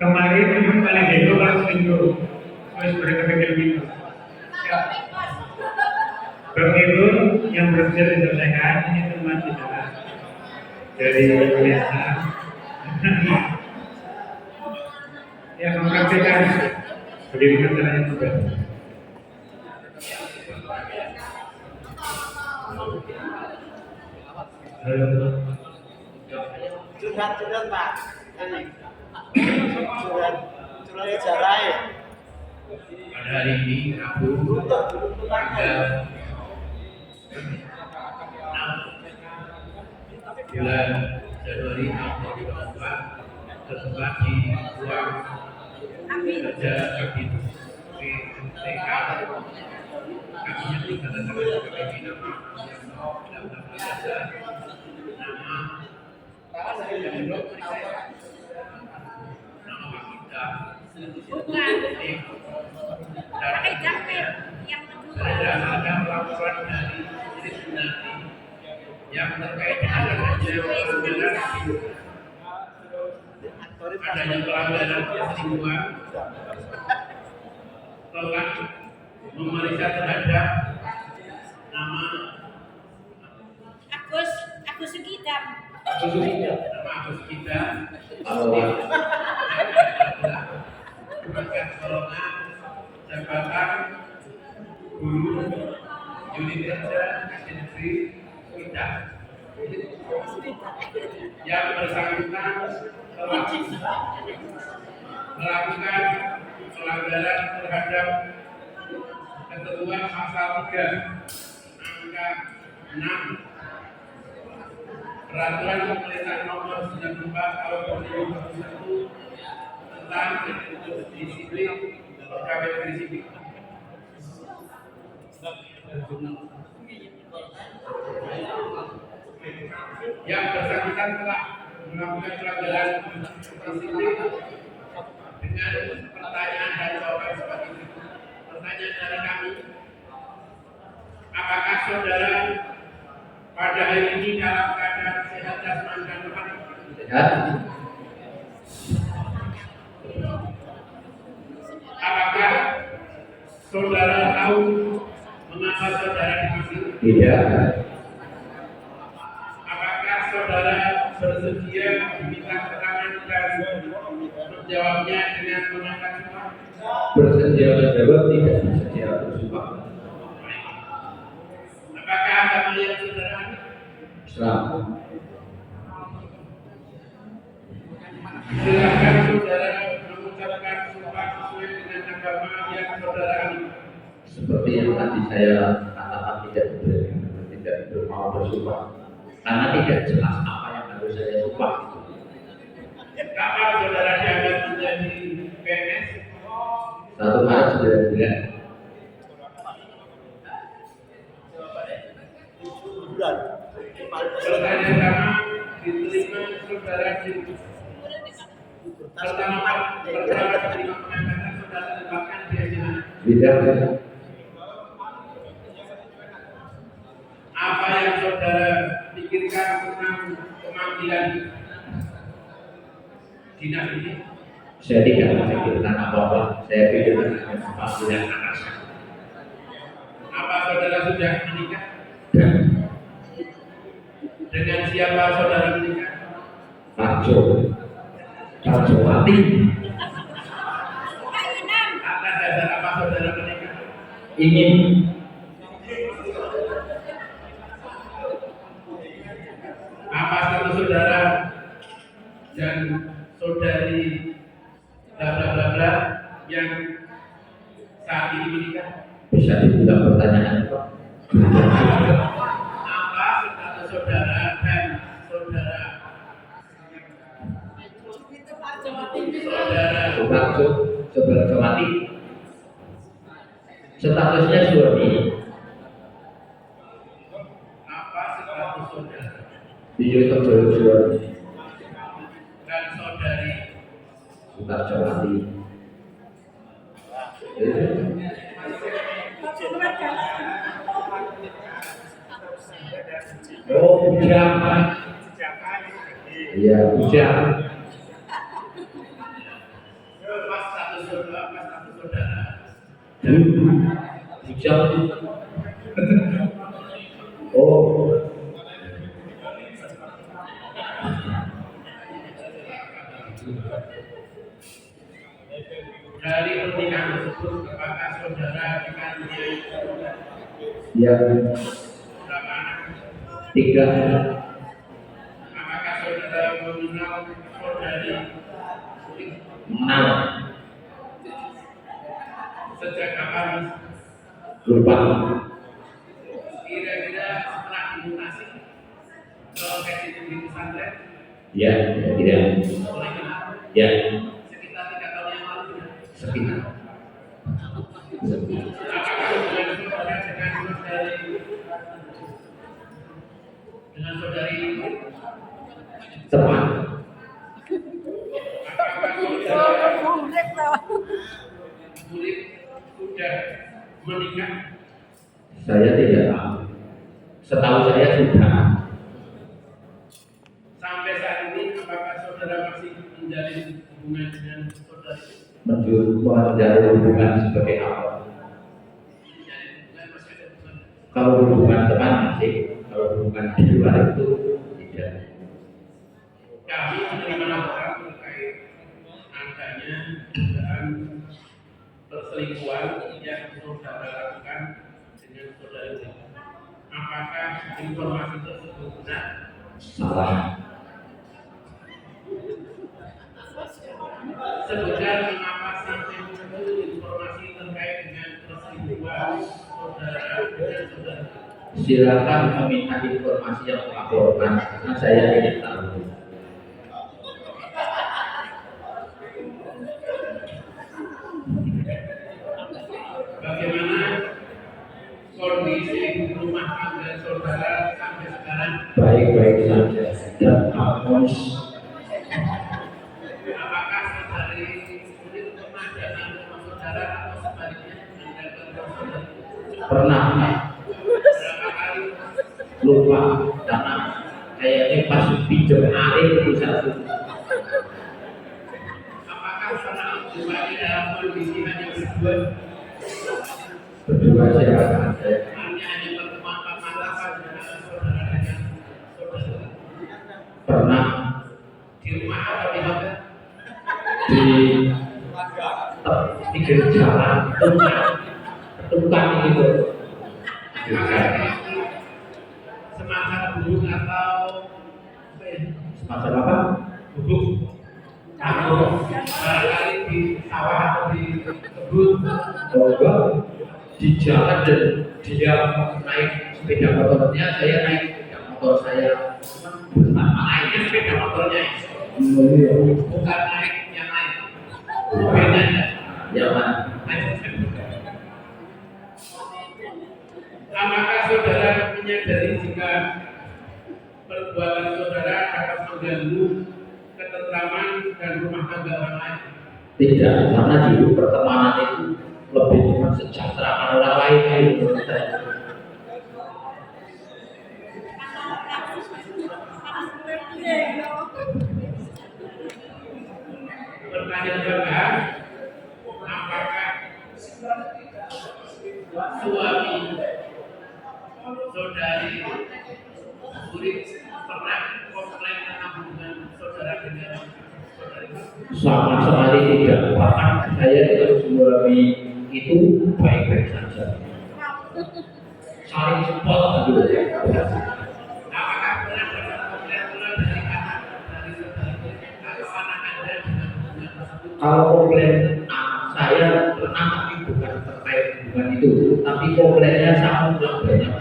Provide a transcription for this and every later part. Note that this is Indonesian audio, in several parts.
Kemarin memang paling heboh kan seminggu. Terus mereka pikir gitu. Ya, Bang itu yang berhasil diselesaikan ini cuma tidak dari biasa. Ya mempraktikkan bagaimana caranya juga. Halo. Curhat Pak, ini curhat sejarah ya. Pada hari ini Rabu tanggal 6 bulan Januari tahun 2024 tersebar di ruang kerja Kabinetnya tinggal tanda tangan nama Bukan. Pakai jamir yang kedua. ada laporan dari Trisnati yang terkait dengan adanya pelanggaran perselingkuhan telah memeriksa terhadap nama Agus Sugidam. nama Agus kita bukan corona jabatan guru unit kerja negeri kita yang bersangkutan telah melakukan pelanggaran terhadap ketentuan pasal 3 angka 6 Peraturan Pemerintah Nomor 94 Tahun 2021 tentang disiplin pegawai negeri sipil. Yang bersangkutan telah melakukan pelanggaran disiplin dengan pertanyaan dan jawaban seperti itu. Pertanyaan dari kami, apakah saudara pada hari ini dalam keadaan sehat jasmani dan rohani? Sehat. Apakah saudara tahu mengapa saudara dipanggil? Tidak. Apakah saudara bersedia diminta keterangan dan menjawabnya dengan mengangkat suara? Bersedia menjawab, tidak bersedia bersumpah. Apakah agama yang saudara anut? Islam. Silakan saudara mengucapkan sumpah sesuai dengan agama yang saudara anut. Seperti yang tadi saya katakan, tidak mau bersumpah karena tidak jelas apa yang harus saya sumpah. Kapan saudara diangkat menjadi PNS? 1 Maret 99. Bulan. Pertanyaan sama diterima saudara di pertama diterima pengangkatan saudara tempatkan di mana? Tidak. Apa yang saudara pikirkan tentang pemanggilan dinas ini? Saya tidak memikirkan apa-apa. Saya pikirkan panggilan anak saya. Apa saudara sudah menikah? Dan Dengan siapa saudara menikah? Parjowati. Atas dasar apa saudara menikah? Ingin Apa status saudara dan saudari bla bla bla bla yang saat ini menikah? bisa dibuka pertanyaan Pak. Apa status saudara dan saudara Parjowati. Statusnya suami. apa status saudara Video suami. dan saudari Parjowati. Oh, bujang. Iya, bujang. Bujang. Oh, Dari pernikahan tersebut, apakah saudara akan ya berapa anak? 3. Apakah saudara mengenal saudari Mengenal. sejak kapan? Lupa. Kira-kira setelah dimutasi ke Kekit di pesantren, Ya, tidak. mulai kenal Ya, sekitar 3 tahun yang lalu. sekitar. Apakah hubungan saudara dengan saudari itu? Tepat. Apakah saudara murid sudah menikah? Saya tidak tahu. Setahu saya sudah. Sampai saat ini, apakah saudara masih menjalin hubungan dengan saudari? Menjalin hubungan sebagai apa? Menjalin hubungan masih ada hubungan. Kalau hubungan teman masih, kalau hubungan di luar itu tidak. Kami menerima laporan terkait adanya dugaan perselingkuhan yang saudara lakukan dengan saudari. Apakah informasi tersebut benar? Salah. Sebutkan mengapa sampai muncul informasi terkait dengan perselingkuhan saudara dengan saudari. Silakan meminta informasi yang melaporkan karena saya tidak tahu. Bagaimana kondisi rumah tangga saudara sampai sekarang? Baik-baik saja dan harmonis. Apakah saudari sulit pernah datang ke rumah saudara atau sebaliknya Anda ke rumah saudara? Pernah Berapa kali? lupa karena kayaknya pas pinjam air itu satu. Apakah pernah kembali dalam kondisi hanya berdua? Berdua saya ada Hanya pertemuan mata dengan saudara dengan saudara. pernah Di rumah atau di hotel? di pinggir jalan tukang itu. Apakah itu semacam burung atau apa ya? Semacam apa? Bubuk atau barangkali di sawah atau di kebun? Bahwa di jalan dan dia naik sepeda motornya, saya naik sepeda motor saya. Naiknya sepeda motornya, bukan naik yang lain. Bedanya. Jangan Apakah saudara menyadari jika perbuatan saudara dapat mengganggu ketentraman dan rumah tangga orang lain? tidak, karena dulu pertemanan itu lebih mensejahterakan orang lain menurut saya. Pertanyaan kedua, apakah suami saudari murid pernah komplain tentang hubungan saudara dengan saudari? Sama sekali tidak, bahkan saya dengan suami itu baik-baik saja, saling support gitu ya. Apakah pernah dapat komplain pula dari anak dari saudari atau anak Anda dengan hubungan tersebut? Kalau komplain anak saya pernah, tapi bukan terkait hubungan itu, tapi komplainnya sangat banyak.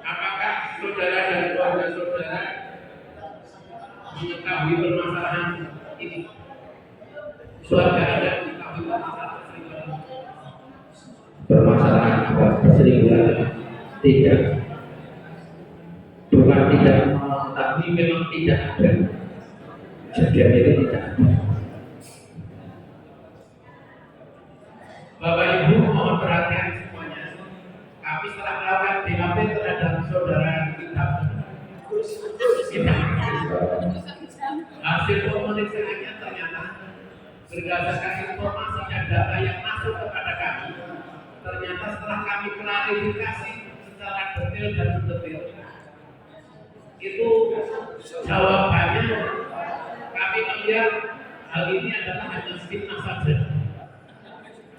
Apakah saudara dan keluarga saudara mengetahui permasalahan ini? Keluarga Anda mengetahui permasalahan perselingkuhan? Permasalahan apa? Perselingkuhan? Tidak. Bukan tidak mengetahui, memang tidak ada. Kejadian itu tidak ada. Bapak Ibu mohon perhatian semuanya. Kami telah melakukan BAP terhadap saudara kita. Hasil pemeriksaan ternyata berdasarkan informasi dan data yang masuk kepada kami, ternyata setelah kami klarifikasi secara detail dan detail, itu jawabannya kami melihat hal ini adalah hanya fitnah saja.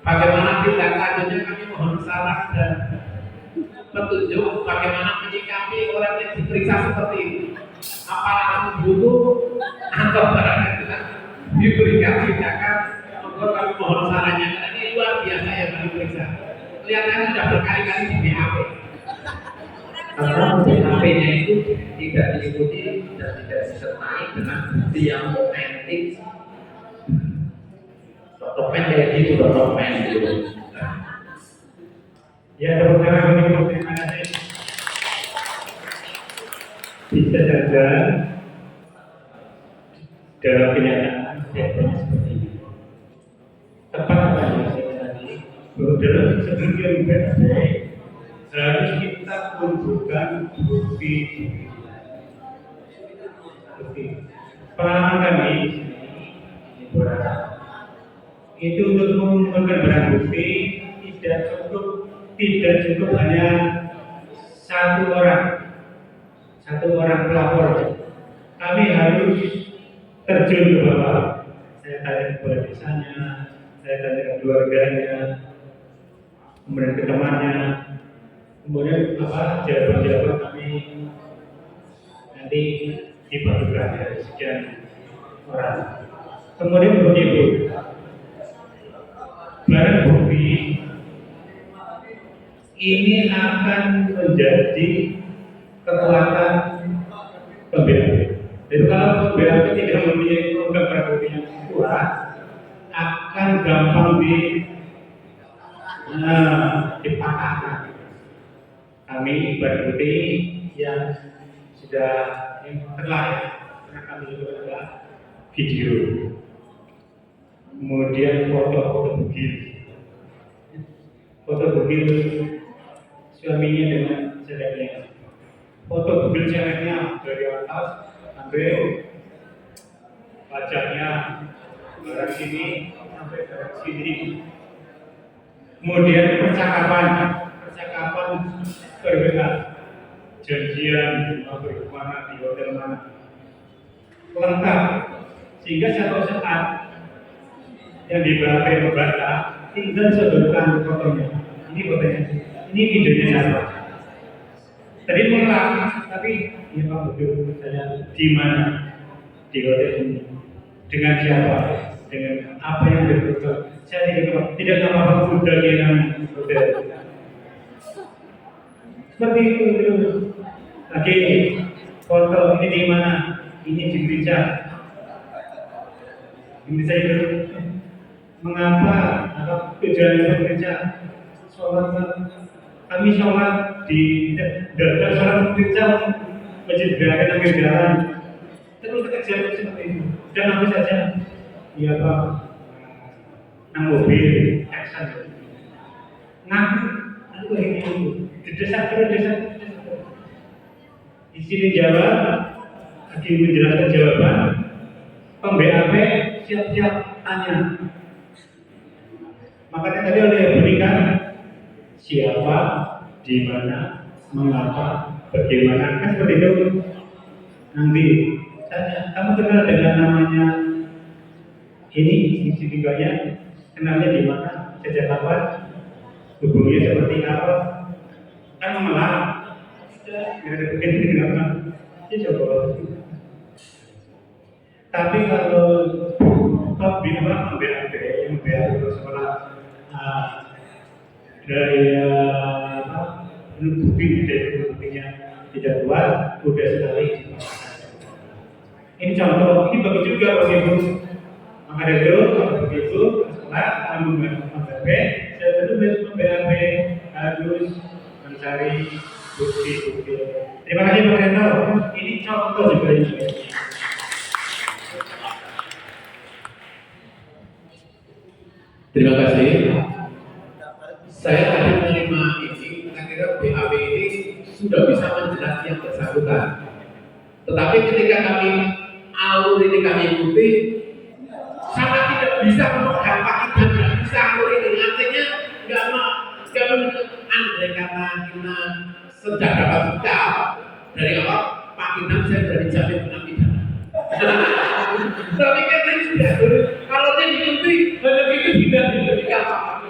Bagaimana tindak lanjutnya kami mohon saran dan petunjuk bagaimana menyikapi orang yang diperiksa seperti ini. Apa langsung butuh atau barangkali diberikan tindakan? Monggo kami mohon sarannya karena ini luar biasa yang kami periksa. Kelihatannya sudah berkali-kali di BAP. Karena BAP-nya itu tidak diikuti dan tidak disertai dengan bukti yang otentik. Dokumen kayak gitu, dokumen gitu. Ya, tepuk tangan untuk terima kasih. Bisa saja dalam kenyataan biasanya seperti ini. Tepat apa yang saya tadi, bahwa dalam sebelum BAP harus kita tunjukkan bukti. Pengalaman kami di Borata itu untuk mengumpulkan barang bukti tidak cukup hanya satu orang pelapor. Kami harus terjun ke bawah. Saya tanya kepada desanya, saya tanya ke keluarganya, kemudian ke temannya, kemudian jawaban kami nanti dibagikan dari sekian orang. Kemudian begitu. Barang bukti ini akan menjadi kekuatan pembela. Jadi kalau pembela tidak mempunyai program barang bukti yang kuat, akan gampang dipatahkan. Kami barang bukti yang sudah terlayar, karena kami juga ada video. Kemudian foto bugil suaminya dengan ceweknya, foto bugil ceweknya dari atas sampai wajahnya dari sini sampai dari sini. Kemudian percakapan berbeda, janjian mau pergi kemana, di hotel mana, lengkap, sehingga satu saat yang di BAP membantah, tinggal sodorkan fotonya. Ini fotonya, ini videonya siapa? Tadi menolak, tapi ya Pak betul, saya di mana di hotel ini, dengan siapa, dengan apa yang berfoto. Saya tidak apa-apa udah di hotel. Seperti itu. Lagi foto ini di mana? Ini di gereja. Ini saya itu. Mengapa tujuan gereja sholat? Kami sholat di dalam sholat gereja masjid berada di jalan. Terus kerja seperti itu. Dan apa saja? Iya Pak. Nang mobil, action. Aku ini desak. Di sini jawab, lagi menjelaskan jawaban. Pem-BAP siap-siap tanya. Makanya tadi oleh berikan siapa, di mana, mengapa, bagaimana, kan seperti itu. Nanti tanya, kamu kenal dengan namanya ini, tiganya, kenalnya di mana, sejak kapan, hubungannya seperti apa, kan mengelam. Tidak ada begini kenapa? Ya coba. Tapi kalau bina BAP sekolah daya buktinya tidak kuat, mudah sekali. Ini contoh, ini bagus juga Bapak Ibu. Maka dari itu, kalau begitu, setelah kami membantu BAP, saya tentu BAP harus mencari bukti-bukti. Terima kasih Pak Reno. Ini contoh juga ini. Terima kasih. Saya tadi menerima ini, kira-kira BAP ini sudah bisa menjelaskan yang bersangkutan. Tetapi ketika kami alur ini kami ikuti, sangat tidak bisa memegang pakitan, nggak bisa ini artinya nggak andai kata kita sejak dapat kita dari awal pakitan saya dari jamin kena pidana. Tapi kan tadi sudah kalau dia diikuti hanya itu tidak diberikan apa-apa.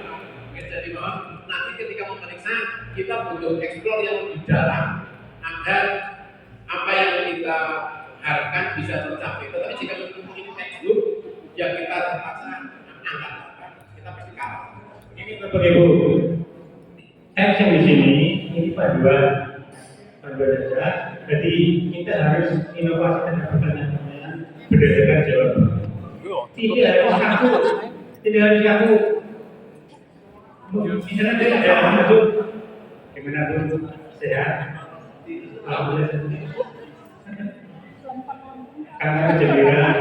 Jadi bahwa nanti ketika memeriksa kita butuh explore yang lebih dalam agar apa yang kita harapkan bisa tercapai. Tetapi jika ini textbook, ya kita terpaksa angkat, kita pasti kalah. Ini Bapak Ibu, teks yang di sini ini panduan saja. Jadi kita harus inovasi dan pertanyaan berdasarkan jawaban. Tidak harus kaku, tidak harus kaku. Misalnya dia ada anak tuh, gimana tuh sehat? Alhamdulillah. Karena kejadian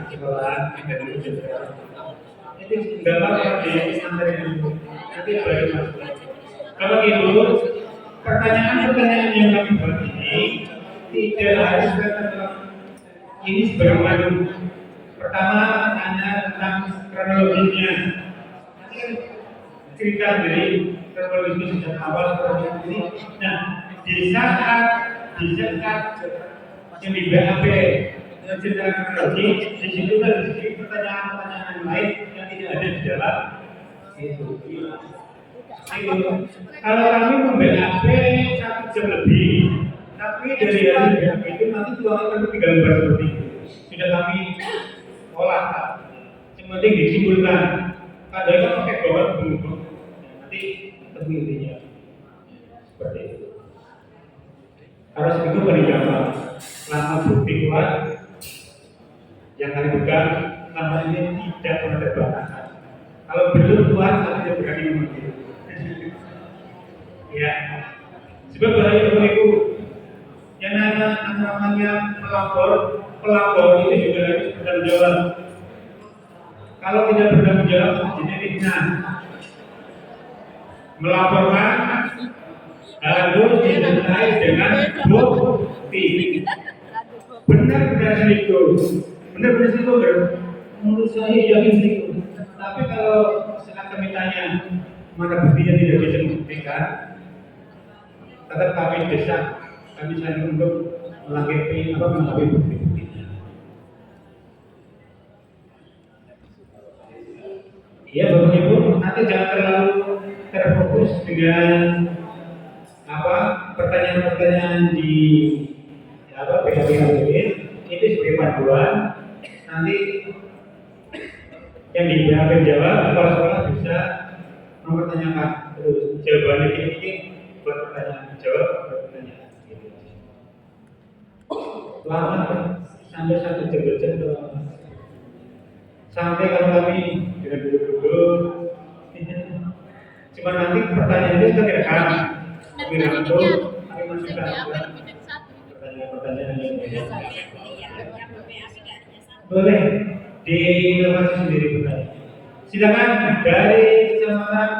sekolah kita dulu juga. Itu nggak apa-apa di antara itu. Nanti baru masuk. Kalau gitu, pertanyaan-pertanyaan yang kami buat ini tidak harus ini sebagai pandu. Pertama, tanya tentang kronologisnya. Cerita dari kronologis sejak awal proses ini. Nah, di saat yang di BAP cerita kronologi, di situ ada sedikit pertanyaan-pertanyaan lain yang tidak ada di dalam itu. Kalau kami memBAP 1 jam lebih, tapi dari hasil BAP itu nanti tuangnya kami tinggal gambar seperti itu. Sudah kami olah, yang penting disimpulkan. Kadang kan pakai bawah dulu, nanti ketemu intinya seperti itu. Kalau segitu beri gambar, lama bukti kuat yang kami pegang, nama ini tidak pernah terbantahkan. Kalau belum kuat, kami tidak berani memilih. Ya, sebab bahaya Bapak Ibu, yang namanya pelapor itu juga harus bertanggung jawab. Kalau tidak bertanggung jawab, jadi fitnah. Melaporkan harus disertai dengan bukti. Benar-benar selingkuh, benar-benar selingkuh. Menurut saya yakin selingkuh. Tapi kalau sekarang kami tanya, mana buktinya tidak bisa membuktikan, tetap kami desak, kami saling untuk melengkapi bukti-buktinya. Iya Bapak Ibu, nanti jangan terlalu terfokus dengan pertanyaan-pertanyaan di PKB itu sebagai panduan. Nanti yang dijawab kepala sekolah bisa mempertanyakan terus jawabannya ini buat pertanyaan jawab buat pertanyaan lama sampai 1 jam sampai kalau kami dengan duduk-duduk cuma nanti pertanyaan itu kita direkam kami masukkan pertanyaan-pertanyaan yang boleh diinovasi sendiri pertanyaan. Silakan dari kecamatan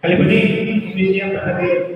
Kalibeni, Indonesia Barat.